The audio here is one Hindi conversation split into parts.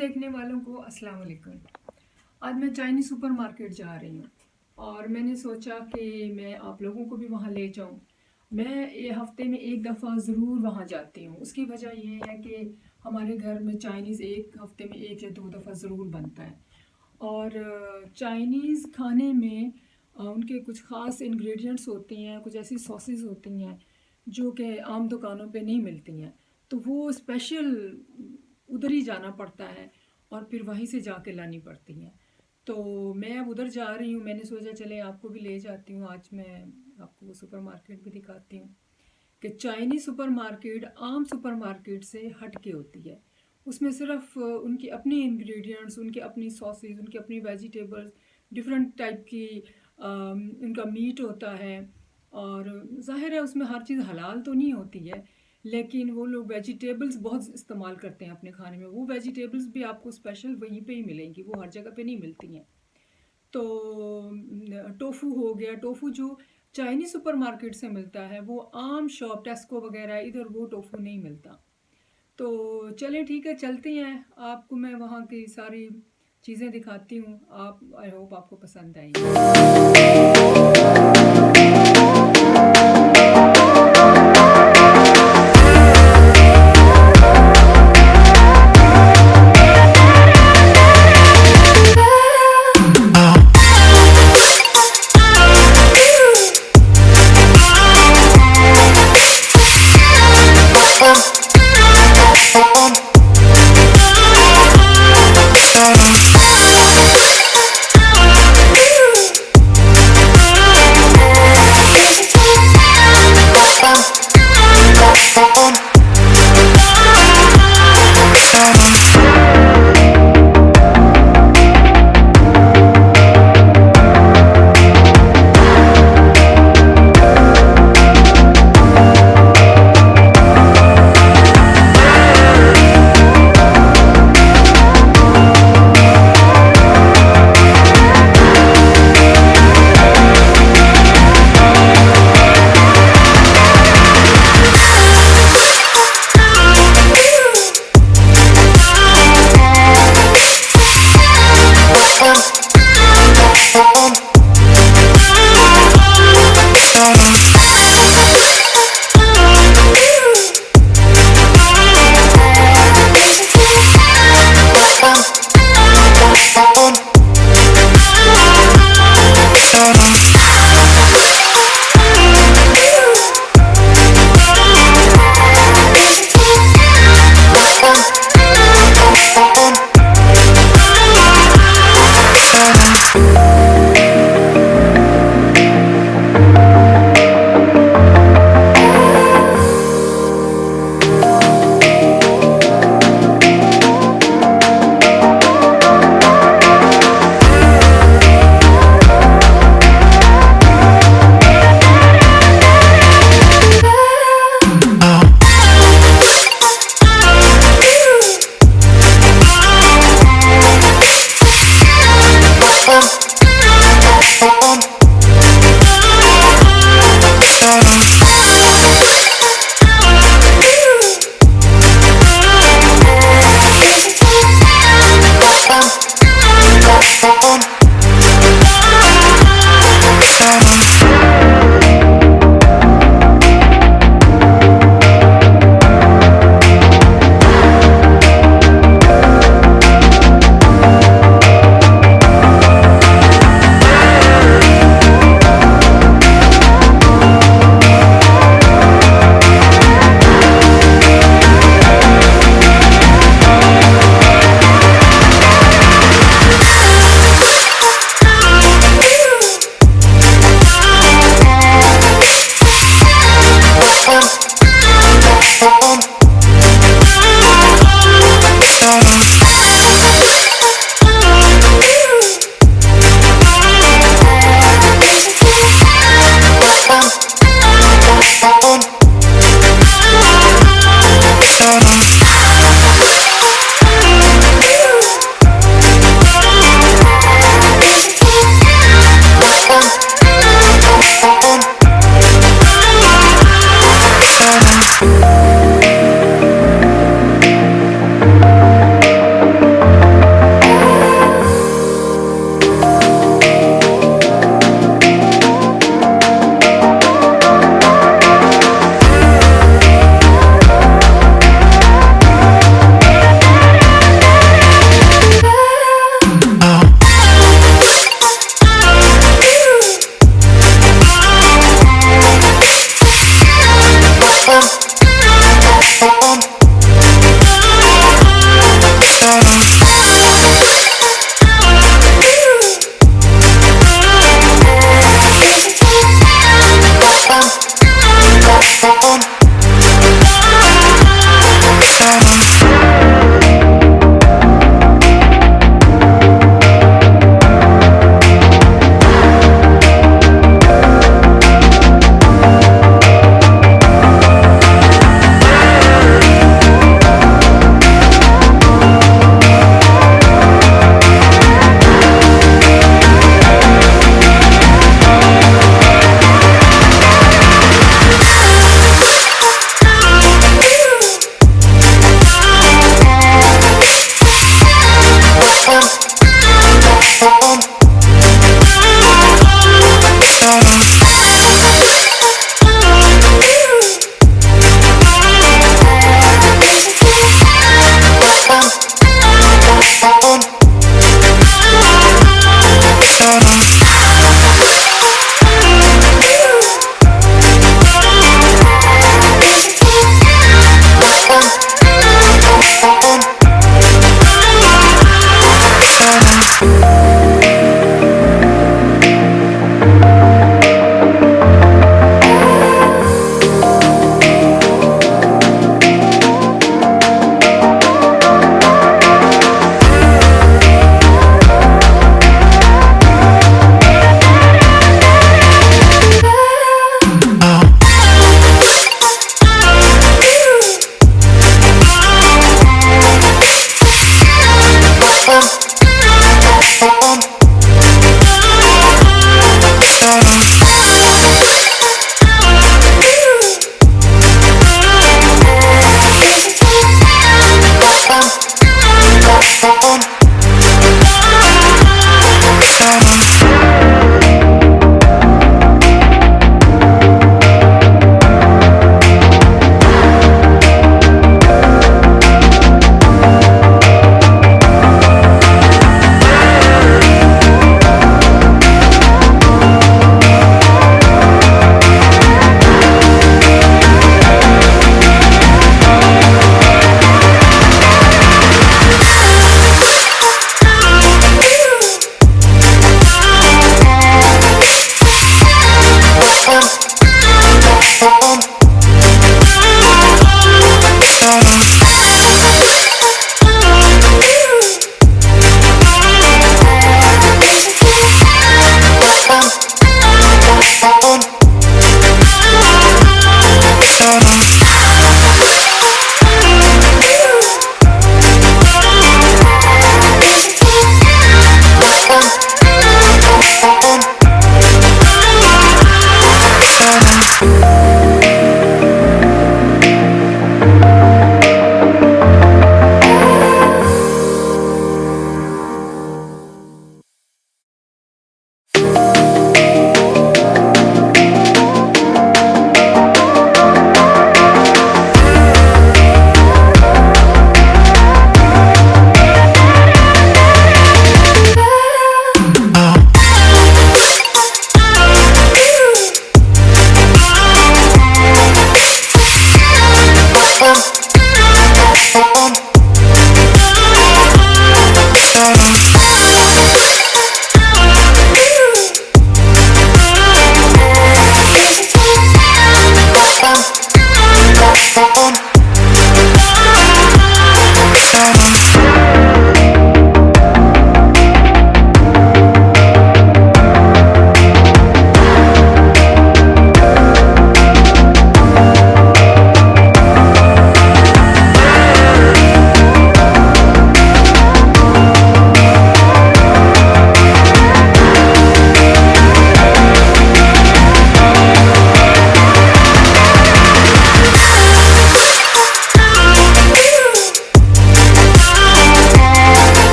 देखने वालों को अस्सलाम वालेकुम। आज मैं चाइनीज़ सुपरमार्केट जा रही हूँ और मैंने सोचा कि मैं आप लोगों को भी वहाँ ले जाऊँ। मैं ये हफ़्ते में एक दफ़ा ज़रूर वहाँ जाती हूँ। उसकी वजह ये है कि हमारे घर में चाइनीज़ एक हफ़्ते में एक या दो दफ़ा ज़रूर बनता है और चाइनीज़ खाने में उनके कुछ ख़ास इंग्रेडिएंट्स होती हैं, कुछ ऐसी सॉसेस होती हैं जो कि आम दुकानों पे नहीं मिलती हैं, तो वो स्पेशल उधर ही जाना पड़ता है और फिर वहीं से जाके लानी पड़ती हैं। तो मैं अब उधर जा रही हूँ, मैंने सोचा चले आपको भी ले जाती हूँ। आज मैं आपको वो सुपरमार्केट भी दिखाती हूँ कि चाइनीज़ सुपरमार्केट आम सुपरमार्केट से हट के होती है। उसमें सिर्फ उनकी अपनी इंग्रेडिएंट्स, उनकी अपनी सॉसेस, उनकी अपनी वेजिटेबल्स, डिफरेंट टाइप की उनका मीट होता है और ज़ाहिर है उसमें हर चीज़ हलाल तो नहीं होती है, लेकिन वो लोग वेजिटेबल्स बहुत इस्तेमाल करते हैं अपने खाने में। वो वेजिटेबल्स भी आपको स्पेशल वहीं पे ही मिलेंगी, वो हर जगह पे नहीं मिलती हैं। तो टोफू हो गया, टोफू जो चाइनीज़ सुपरमार्केट से मिलता है वो आम शॉप टेस्को वगैरह इधर वो टोफू नहीं मिलता। तो चलें ठीक है, चलते हैं, आपको मैं वहाँ की सारी चीज़ें दिखाती हूँ। आप आई होप आपको पसंद आएगी।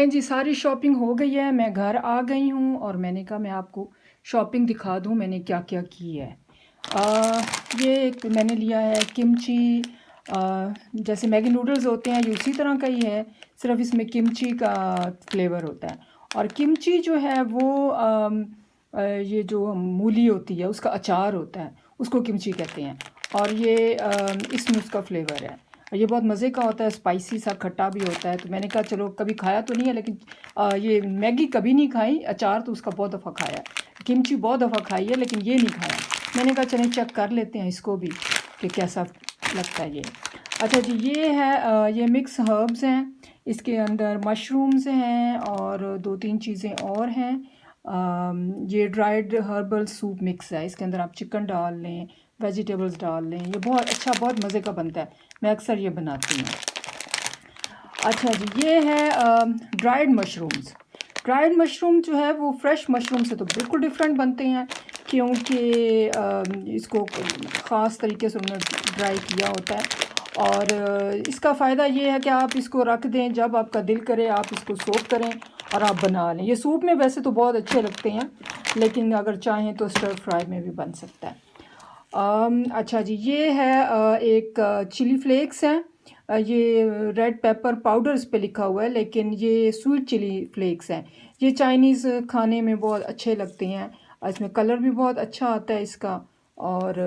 लें जी, सारी शॉपिंग हो गई है, मैं घर आ गई हूँ और मैंने कहा मैं आपको शॉपिंग दिखा दूँ मैंने क्या क्या की है। ये एक मैंने लिया है किमची, जैसे मैगी नूडल्स होते हैं ये उसी तरह का ही है, सिर्फ इसमें किमची का फ्लेवर होता है। और किमची जो है वो ये जो मूली होती है उसका अचार होता है, उसको किमची कहते हैं। और ये इसमें उसका फ्लेवर है और ये बहुत मज़े का होता है, स्पाइसी सा खट्टा भी होता है। तो मैंने कहा चलो, कभी खाया तो नहीं है लेकिन ये मैगी कभी नहीं खाई, अचार तो उसका बहुत दफ़ा खाया है, किमची बहुत दफ़ा खाई है लेकिन ये नहीं खाया। मैंने कहा चलें चेक कर लेते हैं इसको भी कि कैसा लगता है ये। अच्छा जी, ये है ये मिक्स हर्ब्स हैं, इसके अंदर मशरूम्स हैं और 2-3 चीज़ें और हैं। ये ड्राइड हर्बल सूप मिक्स है, इसके अंदर आप चिकन डाल लें, वेजिटेबल्स डाल लें, ये बहुत अच्छा बहुत मज़े का बनता है, मैं अक्सर ये बनाती हूँ। अच्छा जी, ये है ड्राइड मशरूम्स। ड्राइड मशरूम जो है वो फ्रेश मशरूम से तो बिल्कुल डिफरेंट बनते हैं, क्योंकि इसको ख़ास तरीके से उन्होंने ड्राई किया होता है। और इसका फ़ायदा ये है कि आप इसको रख दें, जब आपका दिल करे आप इसको सोक करें और आप बना लें। ये सूप में वैसे तो बहुत अच्छे लगते हैं, लेकिन अगर चाहें तो स्टर फ्राई में भी बन सकता है। अच्छा जी, ये है एक चिली फ्लेक्स हैं, ये रेड पेपर पाउडर इस पे लिखा हुआ है लेकिन ये स्वीट चिली फ्लेक्स हैं। ये चाइनीज़ खाने में बहुत अच्छे लगते हैं, इसमें कलर भी बहुत अच्छा आता है इसका, और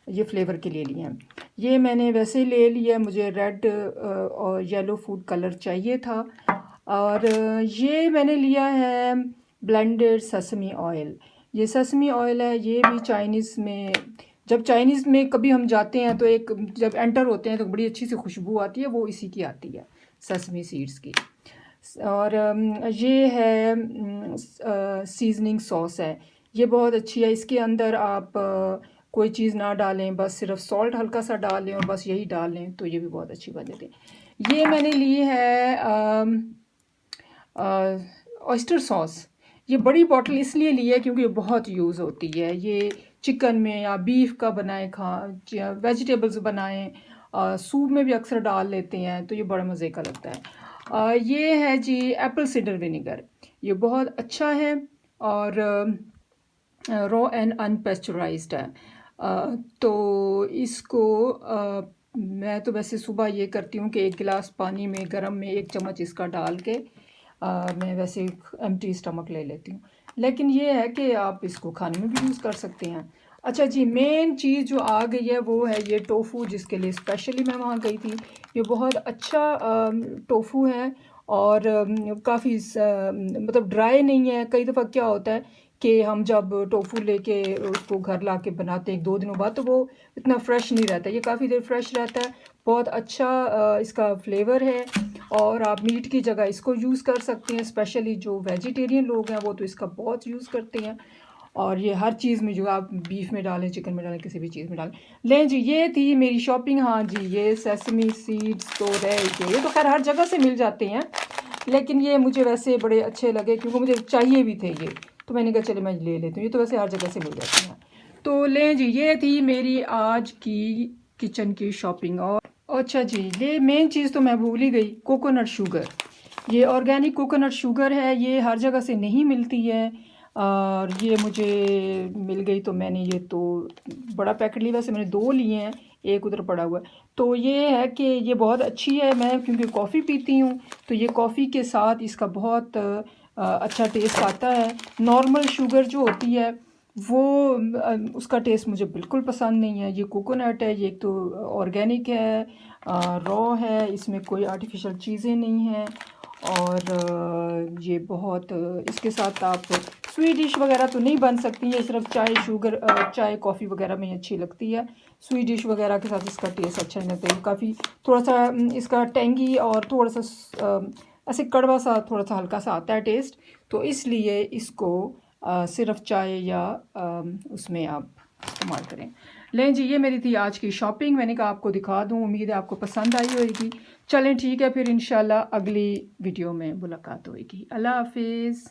ये फ्लेवर के लिए लिए हैं। ये मैंने वैसे ही ले लिया, मुझे रेड और येलो फूड कलर चाहिए था। और ये मैंने लिया है ब्लेंडेड सेसमी ऑयल। ये सेसमी ऑयल है, ये भी चाइनीज़ में, जब चाइनीज़ में कभी हम जाते हैं तो एक जब एंटर होते हैं तो बड़ी अच्छी सी खुशबू आती है, वो इसी की आती है, सेसमी सीड्स की। और ये है सीजनिंग सॉस है, ये बहुत अच्छी है। इसके अंदर आप कोई चीज़ ना डालें, बस सिर्फ सॉल्ट हल्का सा डाल लें और बस यही डाल लें तो ये भी बहुत अच्छी बन जाती है। ये मैंने ली है ऑयस्टर सॉस। ये बड़ी बॉटल इसलिए ली है क्योंकि ये बहुत यूज़ होती है, ये चिकन में या बीफ का बनाएं, खा वेजिटेबल्स बनाएं, सूप में भी अक्सर डाल लेते हैं तो ये बड़ा मज़े का लगता है। ये है जी एप्पल सिडर विनेगर, ये बहुत अच्छा है और रॉ एंड अनपेस्चराइज्ड है। तो इसको मैं तो वैसे सुबह ये करती हूँ कि 1 गिलास पानी में गर्म में 1 चम्मच इसका डाल के मैं वैसे एम्प्टी स्टमक ले लेती हूँ, लेकिन ये है कि आप इसको खाने में भी यूज़ कर सकते हैं। अच्छा जी, मेन चीज़ जो आ गई है वो है ये टोफू, जिसके लिए स्पेशली मैं वहाँ गई थी। ये बहुत अच्छा टोफू है और काफ़ी मतलब ड्राई नहीं है। कई दफ़ा क्या होता है कि हम जब टोफू लेके उसको घर ला के बनाते हैं 1-2 दिनों बाद, तो वो इतना फ्रेश नहीं रहता, ये काफ़ी देर फ्रेश रहता है। बहुत अच्छा इसका फ्लेवर है और आप मीट की जगह इसको यूज़ कर सकते हैं, स्पेशली जो वेजिटेरियन लोग हैं वो तो इसका बहुत यूज़ करते हैं। और ये हर चीज़ में, जो आप बीफ में डालें, चिकन में डालें, किसी भी चीज़ में डालें। लें जी, ये थी मेरी शॉपिंग। हाँ जी, ये सेसमी सीड्स तो रहे, ये तो खैर हर जगह से मिल जाते हैं, लेकिन ये मुझे वैसे बड़े अच्छे लगे क्योंकि मुझे चाहिए भी थे ये, तो मैंने कहा चले मैं ले लेती हूँ, ये तो वैसे हर जगह से मिल जाती हैं। तो लें जी, ये थी मेरी आज की किचन की शॉपिंग। और अच्छा जी, ये मेन चीज़ तो मैं भूल ही गई, कोकोनट शुगर। ये ऑर्गेनिक कोकोनट शुगर है, ये हर जगह से नहीं मिलती है और ये मुझे मिल गई तो मैंने ये तो बड़ा पैकेट लिया, वैसे मैंने 2 लिए हैं, एक उधर पड़ा हुआ है। तो ये है कि ये बहुत अच्छी है, मैं क्योंकि कॉफ़ी पीती हूँ तो ये कॉफ़ी के साथ इसका बहुत अच्छा टेस्ट आता है। नॉर्मल शुगर जो होती है वो उसका टेस्ट मुझे बिल्कुल पसंद नहीं है। ये कोकोनट है, ये एक तो ऑर्गेनिक है, रॉ है, इसमें कोई आर्टिफिशियल चीज़ें नहीं हैं और ये बहुत इसके साथ आप स्वीट डिश वगैरह तो नहीं बन सकती है, सिर्फ चाय शुगर चाय कॉफ़ी वगैरह में अच्छी लगती है। स्वीट डिश वगैरह के साथ इसका टेस्ट अच्छा नहीं लगता है, काफ़ी थोड़ा सा इसका टेंगी और थोड़ा सा ऐसे कड़वा सा, थोड़ा सा हल्का सा आता है टेस्ट, तो इसलिए इसको सिर्फ चाय या उसमें आप इस्तेमाल करें। लें जी, ये मेरी थी आज की शॉपिंग, मैंने कहा आपको दिखा दूँ, उम्मीद है आपको पसंद आई होगी। चलें ठीक है, फिर इंशाल्लाह अगली वीडियो में मुलाकात होगी। अल्लाह हाफिज़।